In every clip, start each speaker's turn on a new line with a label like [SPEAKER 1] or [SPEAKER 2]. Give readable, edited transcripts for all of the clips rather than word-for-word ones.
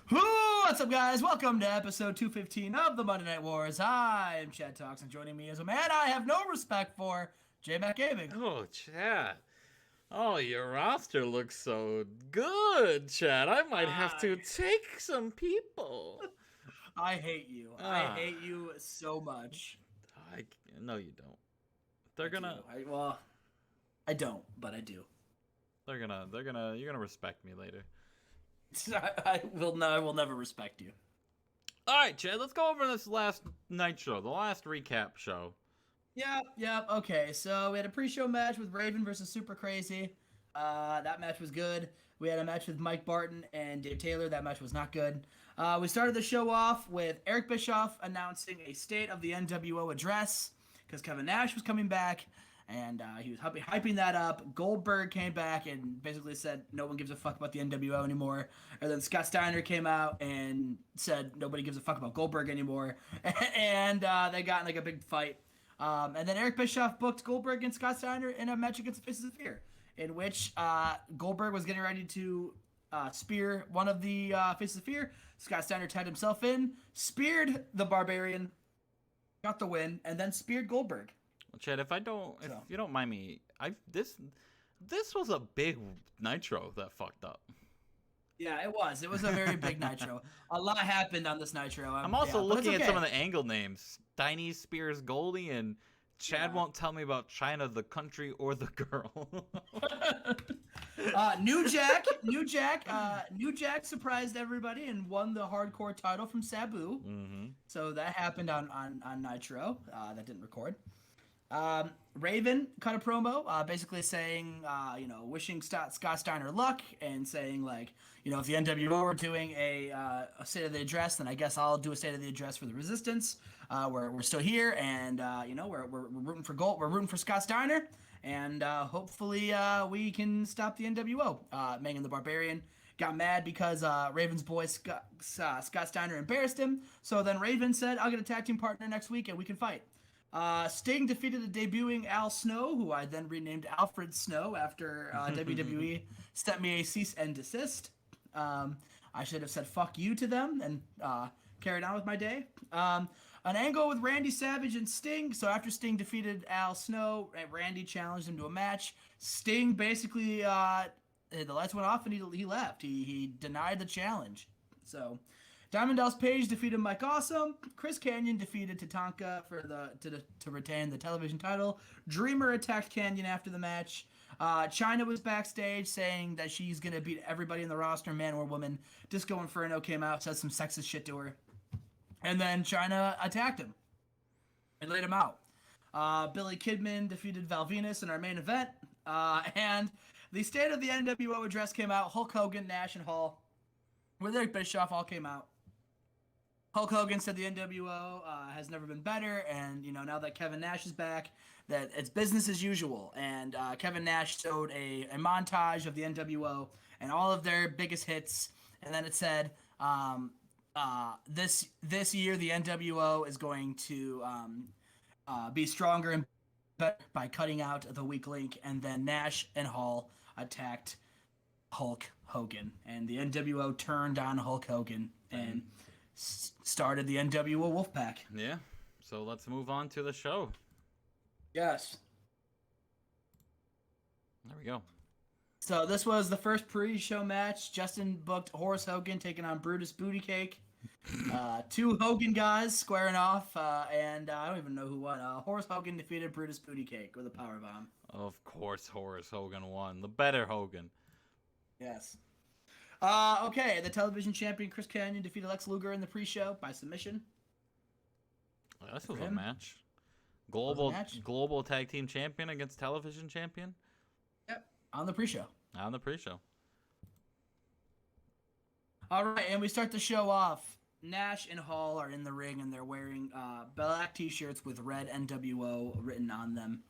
[SPEAKER 1] What's up, guys? Welcome to episode 215 of the Monday Night Wars. I'm Chad Talks, and joining me is a man I have no respect for, Jmack Gaming.
[SPEAKER 2] Oh, Chad. Oh, your roster looks so good, Chad. I might have to
[SPEAKER 1] I,
[SPEAKER 2] take some people.
[SPEAKER 1] I hate you. I hate
[SPEAKER 2] Ah,
[SPEAKER 1] you so much.
[SPEAKER 2] I no, you don't. They're
[SPEAKER 1] I do.
[SPEAKER 2] gonna,
[SPEAKER 1] I don't, but I do.
[SPEAKER 2] you're gonna respect me later.
[SPEAKER 1] I will never respect you.
[SPEAKER 2] All right, Chad. Let's go over this last Nitro, the last recap show.
[SPEAKER 1] Yep. Okay, so we had a pre-show match with Raven versus Super Crazy. That match was good. We had a match with Mike Barton and Dave Taylor. That match was not good. We started the show off with Eric Bischoff announcing a State of the NWO address because Kevin Nash was coming back, and he was hyping that up. Goldberg came back and basically said no one gives a fuck about the NWO anymore. And then Scott Steiner came out and said nobody gives a fuck about Goldberg anymore. And they got in like a big fight. And then Eric Bischoff booked Goldberg and Scott Steiner in a match against the Faces of Fear, in which Goldberg was getting ready to spear one of the Faces of Fear. Scott Steiner tied himself in, speared the Barbarian, got the win, and then speared Goldberg.
[SPEAKER 2] Well, Chad, if
[SPEAKER 1] So,
[SPEAKER 2] you don't mind me, this was a big Nitro that fucked up.
[SPEAKER 1] yeah, it was. It was a very big Nitro. A lot happened on this Nitro.
[SPEAKER 2] I'm also
[SPEAKER 1] But it's
[SPEAKER 2] looking at some of
[SPEAKER 1] okay.
[SPEAKER 2] the angle names. Steiny Spears Goldie and Chad
[SPEAKER 1] Yeah.
[SPEAKER 2] won't tell me about China, the country, or the girl.
[SPEAKER 1] New Jack surprised everybody and won the hardcore title from Sabu.
[SPEAKER 2] hmm
[SPEAKER 1] So that happened on Nitro. That didn't record. Raven cut a promo, basically saying, wishing Scott Steiner luck and saying like, if the NWO were doing a state of the address, then I guess I'll do a state of the address for the Resistance. We're still here, and we're rooting for Gold. We're rooting for Scott Steiner, and hopefully we can stop the NWO. Megan the Barbarian got mad because Raven's boy Scott Steiner embarrassed him. So then Raven said, "I'll get a tag team partner next week, and we can fight." Sting defeated the debuting Al Snow, who I then renamed Alfred Snow after WWE sent me a cease and desist. I should have said fuck you to them and carried on with my day. An angle with Randy Savage and Sting. So after Sting defeated Al Snow, Randy challenged him to a match. Sting basically, the lights went off and he left. He denied the challenge. So Diamond Dallas Page defeated Mike Awesome. Chris Kanyon defeated Tatanka for to retain the television title. Dreamer attacked Kanyon after the match. Chyna was backstage saying that she's gonna beat everybody in the roster, man or woman. Disco Inferno came out, said some sexist shit to her, and then Chyna attacked him and laid him out. Billy Kidman defeated Val Venus in our main event, and the State of the NWO address came out. Hulk Hogan, Nash, and Hall with Eric Bischoff all came out. Hulk Hogan said the NWO has never been better, and now that Kevin Nash is back, that it's business as usual. And Kevin Nash showed a montage of the NWO and all of their biggest hits, and then it said, this year the NWO is going to be stronger and better by cutting out the weak link. And then Nash and Hall attacked Hulk Hogan, and the NWO turned on Hulk Hogan and started the NWO Wolfpack.
[SPEAKER 2] Yeah. So let's move on to the show.
[SPEAKER 1] Yes.
[SPEAKER 2] There we go.
[SPEAKER 1] So this was the first pre-show match. Justin booked Horace Hogan taking on Brutus Booty Cake. Two Hogan guys squaring off, and I don't even know who won. Horace Hogan defeated Brutus Booty Cake with a powerbomb.
[SPEAKER 2] Of course, Horace Hogan won. The better Hogan.
[SPEAKER 1] Yes. Okay, the television champion Chris Kanyon defeated Lex Luger in the pre-show by submission.
[SPEAKER 2] This was a
[SPEAKER 1] him.
[SPEAKER 2] match.
[SPEAKER 1] Was a
[SPEAKER 2] Global
[SPEAKER 1] match?
[SPEAKER 2] global tag team champion against television champion
[SPEAKER 1] Yep. On the pre-show.
[SPEAKER 2] on the pre-show.
[SPEAKER 1] All right, and we start the show off. Nash and Hall are in the ring, and they're wearing black T-shirts with red NWO written on them.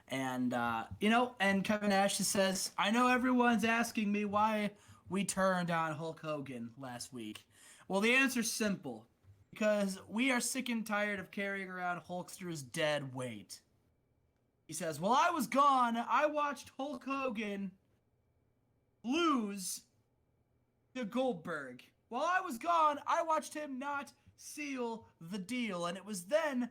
[SPEAKER 1] And and Kevin Nash says, "I know everyone's asking me why we turned on Hulk Hogan last week. Well, the answer's simple. Because we are sick and tired of carrying around Hulkster's dead weight." He says, "While I was gone, I watched Hulk Hogan lose to Goldberg. While I was gone, I watched him not seal the deal, and it was then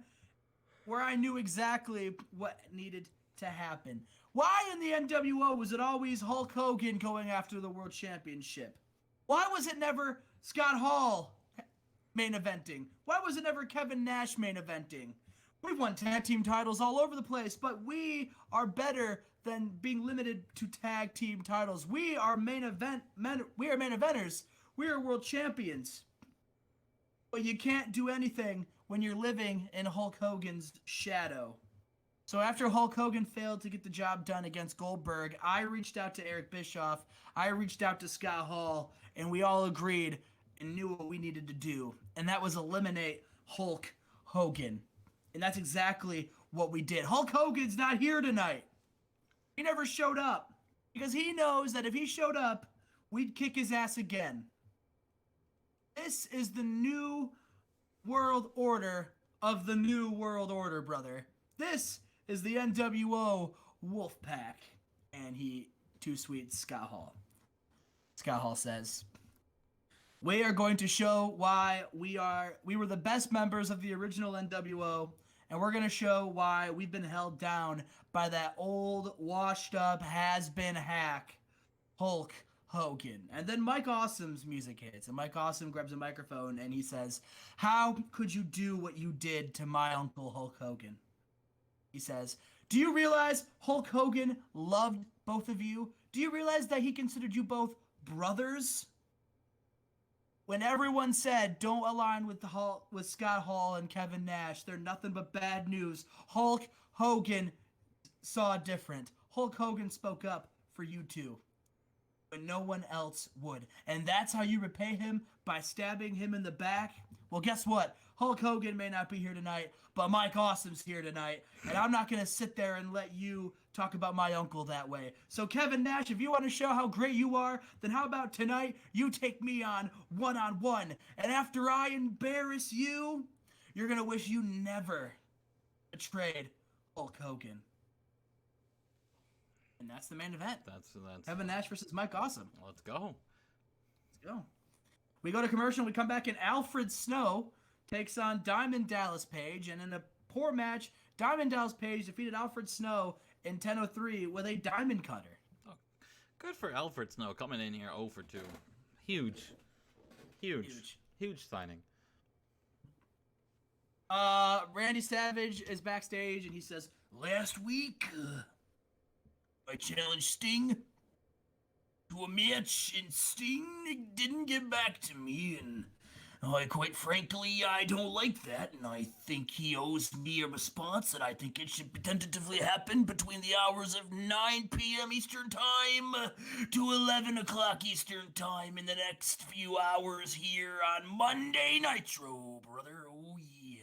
[SPEAKER 1] where I knew exactly what needed to happen. Why in the NWO was it always Hulk Hogan going after the World Championship? Why was it never Scott Hall main eventing? Why was it never Kevin Nash main eventing? We've won tag team titles all over the place, but we are better than being limited to tag team titles. We are main eventers. We are world champions. But you can't do anything when you're living in Hulk Hogan's shadow. So after Hulk Hogan failed to get the job done against Goldberg, I reached out to Eric Bischoff, I reached out to Scott Hall, and we all agreed and knew what we needed to do. And that was eliminate Hulk Hogan. And that's exactly what we did. Hulk Hogan's not here tonight. He never showed up. Because he knows that if he showed up, we'd kick his ass again. This is the new world order of the new world order, brother. This is the NWO Wolfpack. And he too sweet Scott Hall. Scott Hall says, we are going to show why we were the best members of the original NWO, and we're going to show why we've been held down by that old, washed-up, has-been hack, Hulk Hogan. And then Mike Awesome's music hits, and Mike Awesome grabs a microphone, and he says, how could you do what you did to my uncle Hulk Hogan? He says, do you realize Hulk Hogan loved both of you? Do you realize that he considered you both brothers? When everyone said, don't align with Scott Hall and Kevin Nash, they're nothing but bad news, Hulk Hogan saw different. Hulk Hogan spoke up for you two when no one else would. And that's how you repay him, by stabbing him in the back? Well, guess what? Hulk Hogan may not be here tonight, but Mike Awesome's here tonight. And I'm not going to sit there and let you talk about my uncle that way. So Kevin Nash, if you want to show how great you are, then how about tonight you take me on one-on-one. And after I embarrass you, you're going to wish you never betrayed Hulk Hogan. And that's the main event.
[SPEAKER 2] That's
[SPEAKER 1] Kevin Nash versus Mike Awesome.
[SPEAKER 2] Let's go.
[SPEAKER 1] Let's go. We go to commercial. We come back, and Alfred Snow takes on Diamond Dallas Page. And in a poor match, Diamond Dallas Page defeated Alfred Snow in 10:03 with a diamond cutter.
[SPEAKER 2] Oh, good for Alfred Snow coming in here 0 for 2. Huge signing.
[SPEAKER 1] Randy Savage is backstage, and he says, last week, I challenged Sting to a match, and Sting didn't get back to me, and quite frankly, I don't like that, and I think he owes me a response, and I think it should tentatively happen between the hours of 9 p.m. Eastern Time to 11 o'clock Eastern Time in the next few hours here on Monday Nitro, brother. Oh, yeah.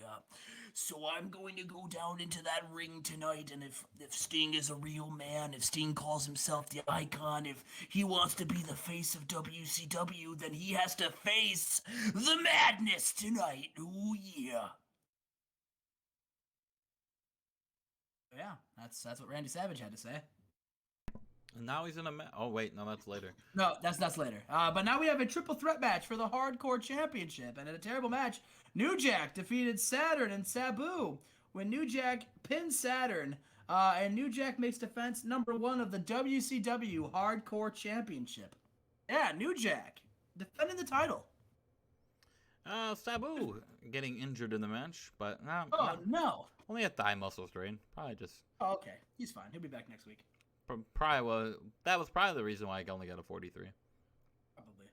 [SPEAKER 1] So I'm going to go down into that ring tonight, and if Sting is a real man, if Sting calls himself the Icon, if he wants to be the face of WCW, then he has to face the madness tonight. Oh, yeah. Yeah, that's what Randy Savage had to say.
[SPEAKER 2] And now he's in a oh, wait, no, that's later.
[SPEAKER 1] No, that's later. But now we have a triple threat match for the Hardcore Championship. And in a terrible match, New Jack defeated Saturn and Sabu when New Jack pinned Saturn. And New Jack makes defense #1 of the WCW Hardcore Championship. Yeah, New Jack defending the title.
[SPEAKER 2] Sabu getting injured in the match, but
[SPEAKER 1] no.
[SPEAKER 2] Only a thigh muscle strain. Probably just.
[SPEAKER 1] Oh, okay. He's fine. He'll be back next week.
[SPEAKER 2] That was probably the reason why I only got a 43.
[SPEAKER 1] Probably.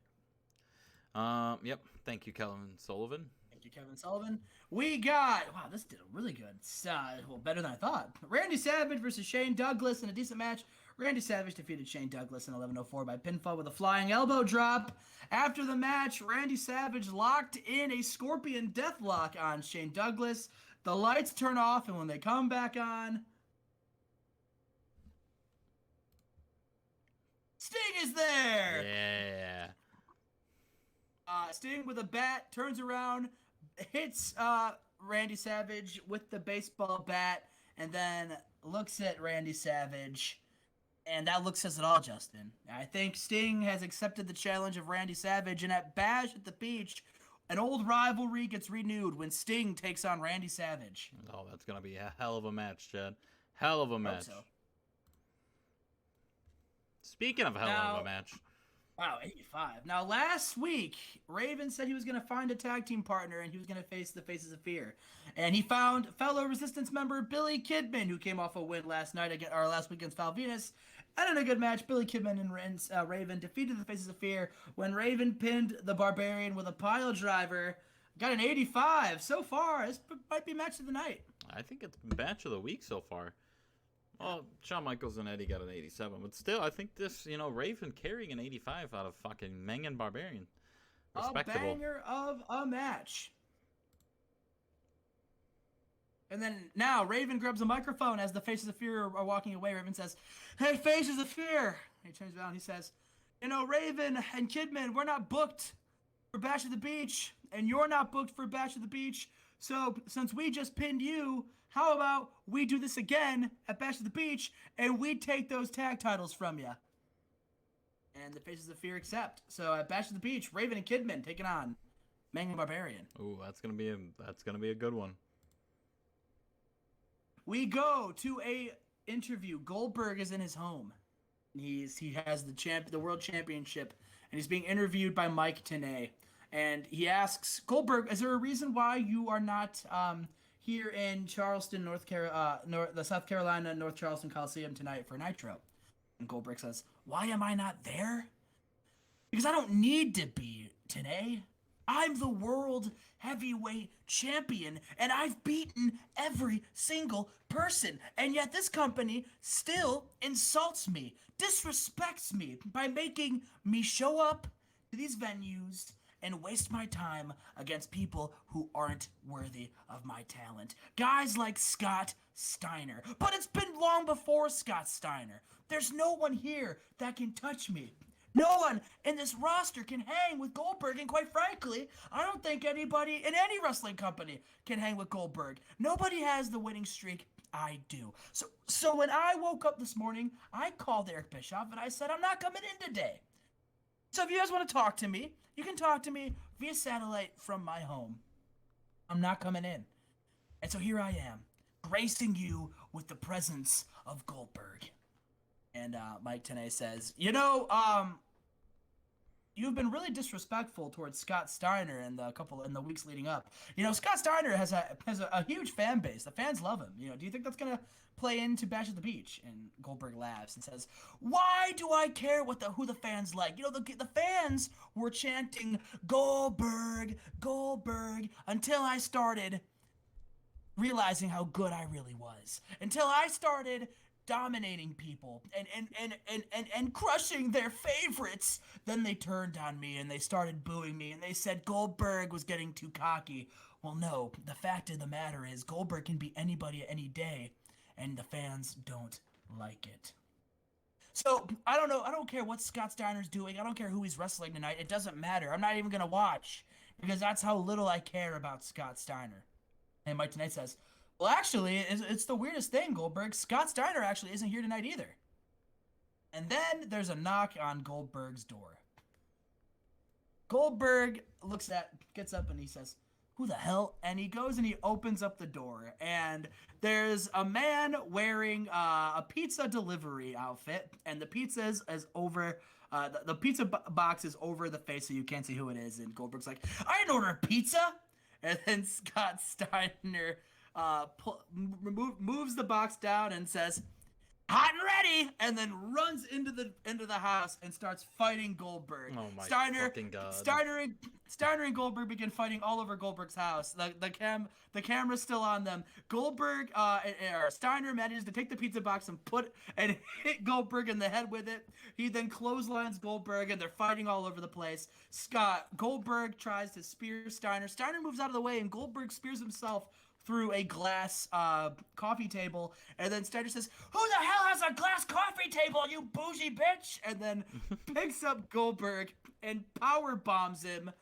[SPEAKER 2] Yep. Thank you, Kevin Sullivan.
[SPEAKER 1] Thank you, Kevin Sullivan. We got, wow, this did a really good. Well, better than I thought. Randy Savage versus Shane Douglas in a decent match. Randy Savage defeated Shane Douglas in 11:04 by pinfall with a flying elbow drop. After the match, Randy Savage locked in a Scorpion Deathlock on Shane Douglas. The lights turn off, and when they come back on, Sting is there!
[SPEAKER 2] Yeah.
[SPEAKER 1] Sting with a bat, turns around, hits Randy Savage with the baseball bat, and then looks at Randy Savage And that look says it all, Justin. I think Sting has accepted the challenge of Randy Savage, and at Bash at the Beach, an old rivalry gets renewed when Sting takes on Randy Savage.
[SPEAKER 2] Oh, that's going to be a hell of a match, Chad. Hell of a match.
[SPEAKER 1] So.
[SPEAKER 2] Speaking of hell of a match.
[SPEAKER 1] Wow, 85. Now, last week, Raven said he was going to find a tag team partner and he was going to face the Faces of Fear. And he found fellow Resistance member Billy Kidman, who came off a win last week against Val Venus. And in a good match, Billy Kidman and Raven defeated the Faces of Fear when Raven pinned the Barbarian with a pile driver. Got an 85 so far. This might be match of the night.
[SPEAKER 2] I think it's match of the week so far. Well, Shawn Michaels and Eddie got an 87, but still, I think this, Raven carrying an 85 out of fucking Meng and Barbarian. Respectable.
[SPEAKER 1] A banger of a match. And then now Raven grabs a microphone as the Faces of Fear are walking away. Raven says, "Hey, Faces of Fear." And he turns around and he says, Raven and Kidman, we're not booked for Bash at the Beach, and you're not booked for Bash at the Beach. So since we just pinned you, how about we do this again at Bash at the Beach, and we take those tag titles from you? And the Faces of Fear accept. So at Bash at the Beach, Raven and Kidman taking on Meng and Barbarian.
[SPEAKER 2] Ooh, that's gonna be a good one.
[SPEAKER 1] We go to a interview. Goldberg is in his home. He has the world championship, and he's being interviewed by Mike Tenay. And he asks Goldberg, "Is there a reason why you are not here in Charleston, the South Carolina North Charleston Coliseum tonight for Nitro?" And Goldberg says, "Why am I not there? Because I don't need to be, Tenay. I'm the world heavyweight champion, and I've beaten every single person. And yet this company still insults me, disrespects me by making me show up to these venues and waste my time against people who aren't worthy of my talent. Guys like Scott Steiner. But it's been long before Scott Steiner. There's no one here that can touch me. No one in this roster can hang with Goldberg, and quite frankly, I don't think anybody in any wrestling company can hang with Goldberg. Nobody has the winning streak I do. So when I woke up this morning, I called Eric Bischoff and I said, I'm not coming in today. So if you guys want to talk to me, you can talk to me via satellite from my home. I'm not coming in. And so here I am, gracing you with the presence of Goldberg." And Mike Tenay says, you've been really disrespectful towards Scott Steiner in the weeks leading up. Scott Steiner has a huge fan base. The fans love him. Do you think that's gonna play into Bash at the Beach? And Goldberg laughs and says, "Why do I care who the fans like? The fans were chanting Goldberg, Goldberg until I started realizing how good I really was. Until I started dominating people and crushing their favorites. Then they turned on me and they started booing me and they said Goldberg was getting too cocky. Well, no, the fact of the matter is Goldberg can beat anybody any day, and the fans don't like it. So, I don't know. I don't care what Scott Steiner's doing. I don't care who he's wrestling tonight. It doesn't matter. I'm not even going to watch because that's how little I care about Scott Steiner." And Mike Tenay says, "Well, actually, it's the weirdest thing, Goldberg. Scott Steiner actually isn't here tonight either." And then there's a knock on Goldberg's door. Goldberg gets up and he says, "Who the hell?" And he goes and he opens up the door. And there's a man wearing a pizza delivery outfit. And the pizza is over, the pizza box is over the face so you can't see who it is. And Goldberg's like, "I didn't order a pizza." And then Scott Steiner moves the box down and says, "Hot and ready," and then runs into the house and starts fighting Goldberg.
[SPEAKER 2] Oh my fucking God.
[SPEAKER 1] Steiner and Goldberg begin fighting all over Goldberg's house. The camera's still on them. Steiner manages to take the pizza box and hit Goldberg in the head with it. He then clotheslines Goldberg and they're fighting all over the place. Goldberg tries to spear Steiner. Steiner moves out of the way and Goldberg spears himself through a glass coffee table, and then Steiner says, "Who the hell has a glass coffee table, you bougie bitch?" And then picks up Goldberg and power bombs him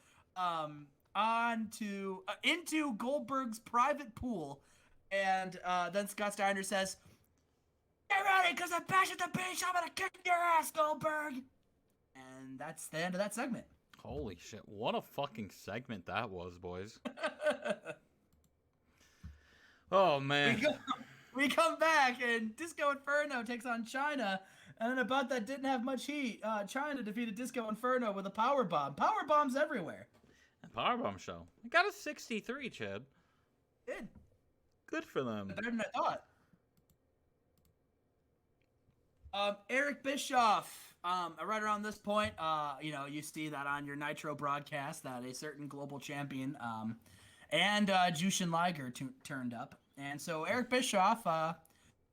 [SPEAKER 1] into Goldberg's private pool. And then Scott Steiner says, Get ready, because at Bash at the Beach, I'm going to kick your ass, Goldberg. And that's the end of that segment.
[SPEAKER 2] Holy shit. What a fucking segment that was, boys. Oh, man.
[SPEAKER 1] We come back, and Disco Inferno takes on China. And then about that didn't have much heat. China defeated Disco Inferno with a powerbomb. Powerbombs everywhere.
[SPEAKER 2] A powerbomb show. I got a 63, Chad.
[SPEAKER 1] Good.
[SPEAKER 2] Good for them.
[SPEAKER 1] Better than I thought. Eric Bischoff. Right around this point, you see that on your Nitro broadcast that a certain global champion and Jushin Liger turned up. And so Eric Bischoff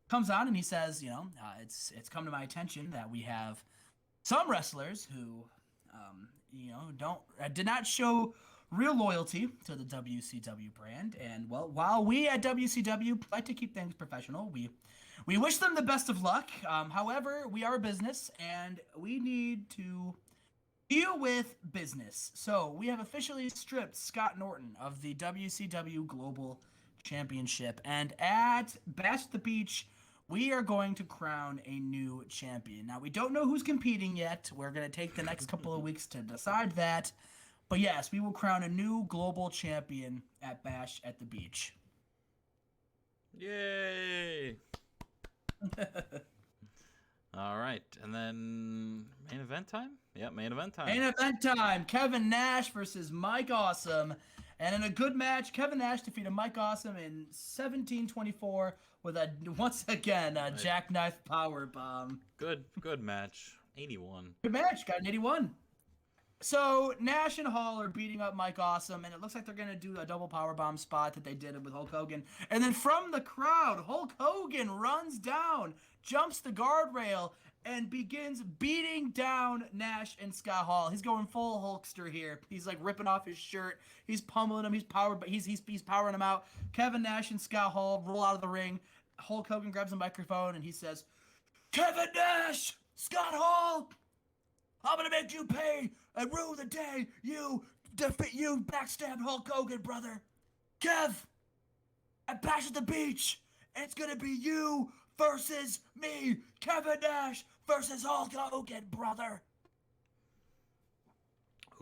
[SPEAKER 1] comes on and he says, it's come to my attention that we have some wrestlers who, did not show real loyalty to the WCW brand. And, well, while we at WCW like to keep things professional, we wish them the best of luck. However, we are a business, and we need to deal with business. So we have officially stripped Scott Norton of the WCW Global Championship. And at Bash at the Beach, we are going to crown a new champion. Now, we don't know who's competing yet. We're going to take the next couple of weeks to decide that. But yes, we will crown a new global champion at Bash at the Beach.
[SPEAKER 2] Yay! All right, and then main event time? Yep, main event time.
[SPEAKER 1] Main event time. Kevin Nash versus Mike Awesome. And in a good match, Kevin Nash defeated Mike Awesome in 1724 with once again a jackknife powerbomb.
[SPEAKER 2] Good match. 81.
[SPEAKER 1] Good match. Got an 81. So Nash and Hall are beating up Mike Awesome, and it looks like they're going to do a double powerbomb spot that they did with Hulk Hogan. And then from the crowd, Hulk Hogan runs down, jumps the guardrail, and begins beating down Nash and Scott Hall. He's going full Hulkster here. He's like ripping off his shirt. He's pummeling him. He's powering him out. Kevin Nash and Scott Hall roll out of the ring. Hulk Hogan grabs a microphone and he says, "Kevin Nash, Scott Hall, I'm gonna make you pay and rue the day you backstabbed Hulk Hogan, brother. Kev, at Bash at the Beach, it's gonna be you versus me. Kevin Nash versus Hulk Hogan, brother."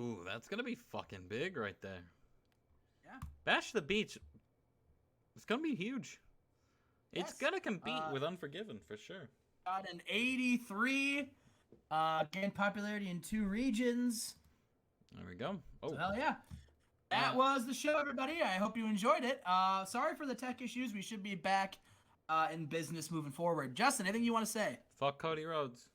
[SPEAKER 2] Ooh, that's gonna be fucking big right there.
[SPEAKER 1] Yeah.
[SPEAKER 2] Bash at the Beach. It's gonna be huge. It's
[SPEAKER 1] Yes.
[SPEAKER 2] gonna compete with Unforgiven for sure.
[SPEAKER 1] Got an 83. Gained popularity in 2 regions.
[SPEAKER 2] There we go. Oh,
[SPEAKER 1] So hell yeah. That was the show, everybody. I hope you enjoyed it. Sorry for the tech issues. We should be back in business moving forward. Justin, anything you want to say?
[SPEAKER 2] fuck Cody Rhodes.